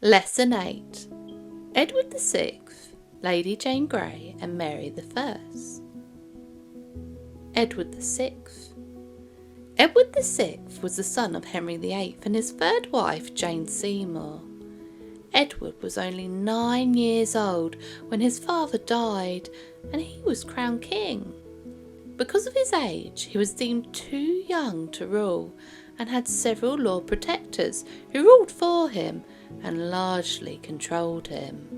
Lesson 8. Edward VI, Lady Jane Grey and Mary I. Edward VI. Edward VI was the son of Henry VIII and his third wife, Jane Seymour. Edward was only 9 years old when his father died and he was crowned king. Because of his age, he was deemed too young to rule and had several Lord Protectors who ruled for him and largely controlled him.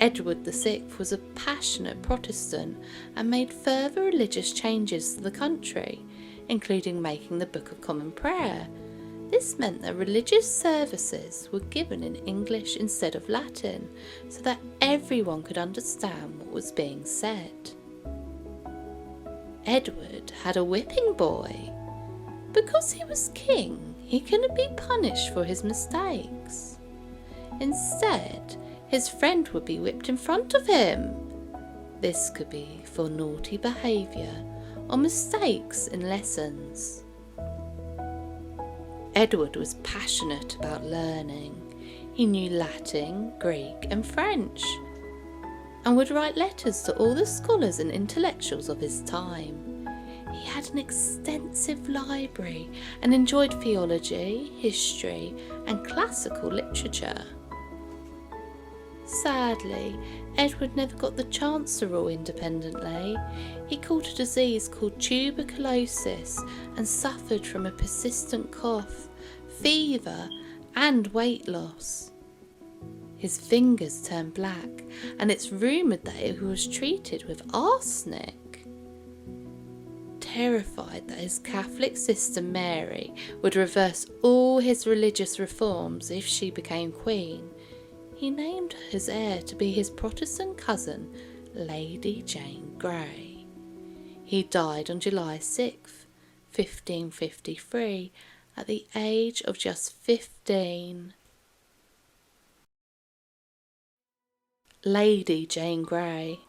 Edward VI was a passionate Protestant and made further religious changes to the country, including making the Book of Common Prayer. This meant that religious services were given in English instead of Latin, so that everyone could understand what was being said. Edward had a whipping boy. Because he was king, he couldn't be punished for his mistakes. Instead, his friend would be whipped in front of him. This could be for naughty behaviour or mistakes in lessons. Edward was passionate about learning. He knew Latin, Greek and French, and would write letters to all the scholars and intellectuals of his time. He had an extensive library and enjoyed theology, history and classical literature. Sadly, Edward never got the chance to rule independently. He caught a disease called tuberculosis and suffered from a persistent cough, fever and weight loss. His fingers turned black and it's rumoured that he was treated with arsenic. Terrified that his Catholic sister Mary would reverse all his religious reforms if she became queen, he named his heir to be his Protestant cousin, Lady Jane Grey. He died on July 6, 1553, at the age of just 15. Lady Jane Grey.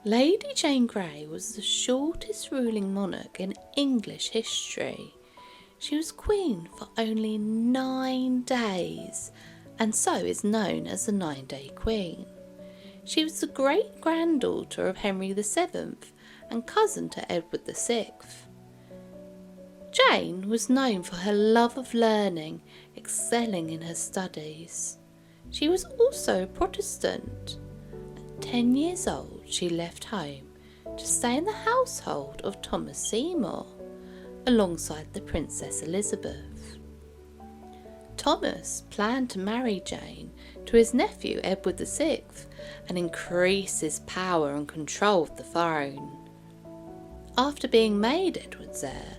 Lady Jane Grey was the shortest ruling monarch in English history. She was queen for only 9 days, and so is known as the 9-Day Queen. She was the great-granddaughter of Henry VII and cousin to Edward VI. Jane was known for her love of learning, excelling in her studies. She was also a Protestant. At 10 years old, she left home to stay in the household of Thomas Seymour, alongside the Princess Elizabeth. Thomas planned to marry Jane to his nephew Edward VI and increase his power and control of the throne. After being made Edward's heir,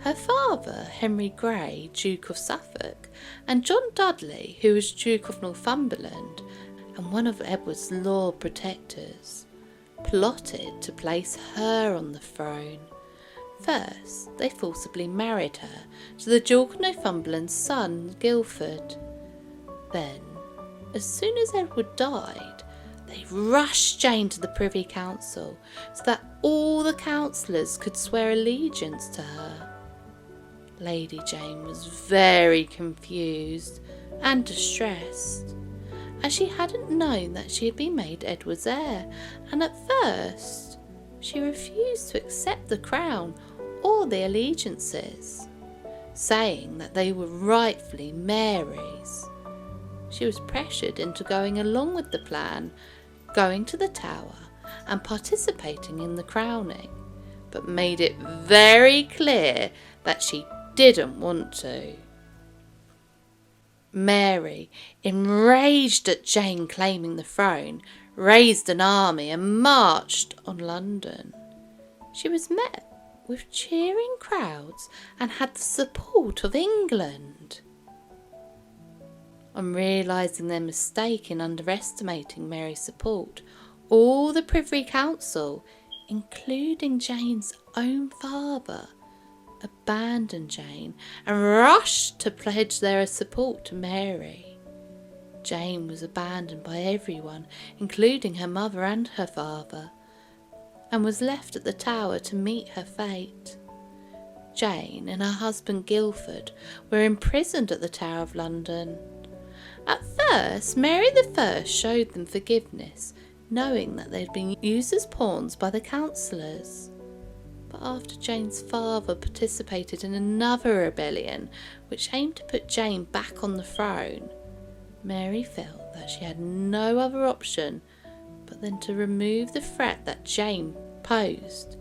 her father, Henry Grey, Duke of Suffolk, and John Dudley, who was Duke of Northumberland and one of Edward's Lord Protectors, plotted to place her on the throne. First, they forcibly married her to the Duke of Northumberland's son, Guildford. Then, as soon as Edward died, they rushed Jane to the Privy Council so that all the councillors could swear allegiance to her. Lady Jane was very confused and distressed, as she hadn't known that she had been made Edward's heir, and at first she refused to accept the crown or the allegiances, saying that they were rightfully Mary's. She was pressured into going along with the plan, going to the Tower and participating in the crowning, but made it very clear that she didn't want to. Mary, enraged at Jane claiming the throne, raised an army and marched on London. She was met with cheering crowds and had the support of England. On realising their mistake in underestimating Mary's support, all the Privy Council, including Jane's own father, abandoned Jane and rushed to pledge their support to Mary. Jane was abandoned by everyone, including her mother and her father, and was left at the Tower to meet her fate. Jane and her husband Guildford were imprisoned at the Tower of London. At first, Mary I showed them forgiveness, knowing that they had been used as pawns by the councillors. But after Jane's father participated in another rebellion which aimed to put Jane back on the throne, Mary felt that she had no other option but then to remove the threat that Jane posed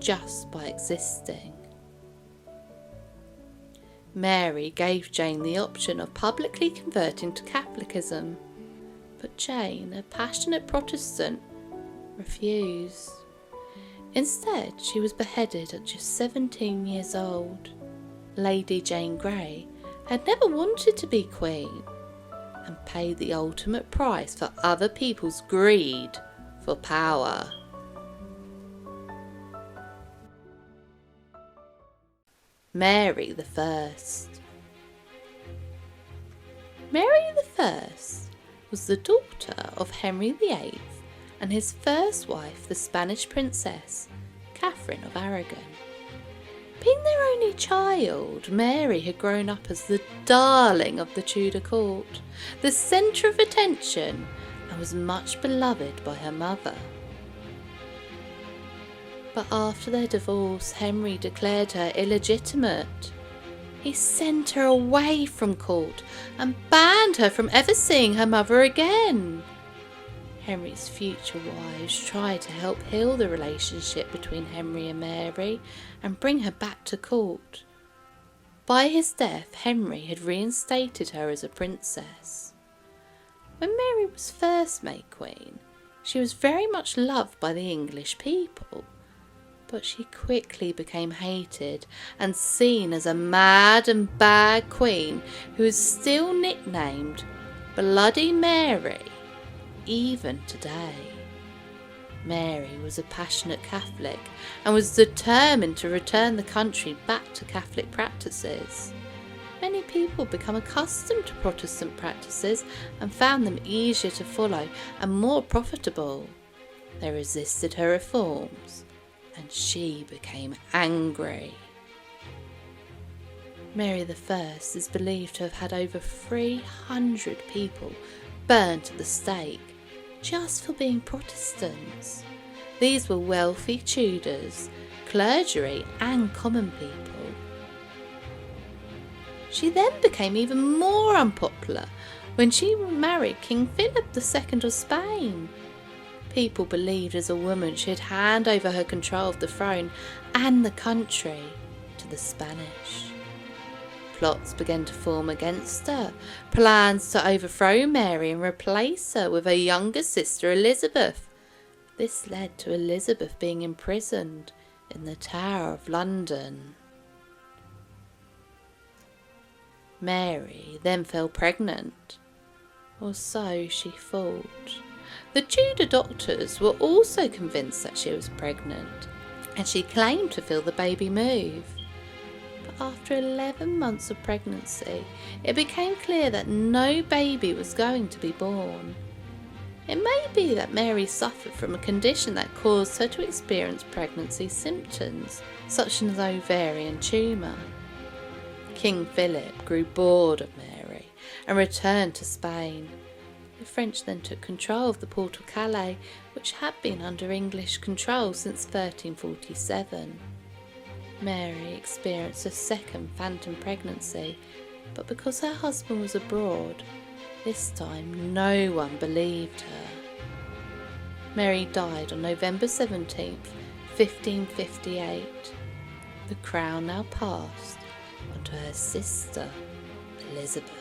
just by existing. Mary gave Jane the option of publicly converting to Catholicism, but Jane, a passionate Protestant, refused. Instead, she was beheaded at just 17 years old. Lady Jane Grey had never wanted to be queen and paid the ultimate price for other people's greed for power. Mary I. Mary I was the daughter of Henry VIII and his first wife, the Spanish princess, Catherine of Aragon. Being their only child, Mary had grown up as the darling of the Tudor court, the centre of attention, and was much beloved by her mother. But after their divorce, Henry declared her illegitimate. He sent her away from court and banned her from ever seeing her mother again. Henry's future wives tried to help heal the relationship between Henry and Mary and bring her back to court. By his death, Henry had reinstated her as a princess. When Mary was first made queen, she was very much loved by the English people, but she quickly became hated and seen as a mad and bad queen who is still nicknamed Bloody Mary even today. Mary was a passionate Catholic and was determined to return the country back to Catholic practices. Many people became accustomed to Protestant practices and found them easier to follow and more profitable. They resisted her reforms, and she became angry. Mary I is believed to have had over 300 people burned at the stake just for being Protestants. These were wealthy Tudors, clergy and common people. She then became even more unpopular when she married King Philip II of Spain. People believed as a woman she would hand over her control of the throne and the country to the Spanish. Plots began to form against her, plans to overthrow Mary and replace her with her younger sister Elizabeth. This led to Elizabeth being imprisoned in the Tower of London. Mary then fell pregnant, or so she thought. The Tudor doctors were also convinced that she was pregnant, and she claimed to feel the baby move. But after 11 months of pregnancy, it became clear that no baby was going to be born. It may be that Mary suffered from a condition that caused her to experience pregnancy symptoms, such as an ovarian tumour. King Philip grew bored of Mary and returned to Spain. The French then took control of the port of Calais, which had been under English control since 1347. Mary experienced a second phantom pregnancy, but because her husband was abroad, this time no one believed her. Mary died on November 17th, 1558. The crown now passed onto her sister, Elizabeth.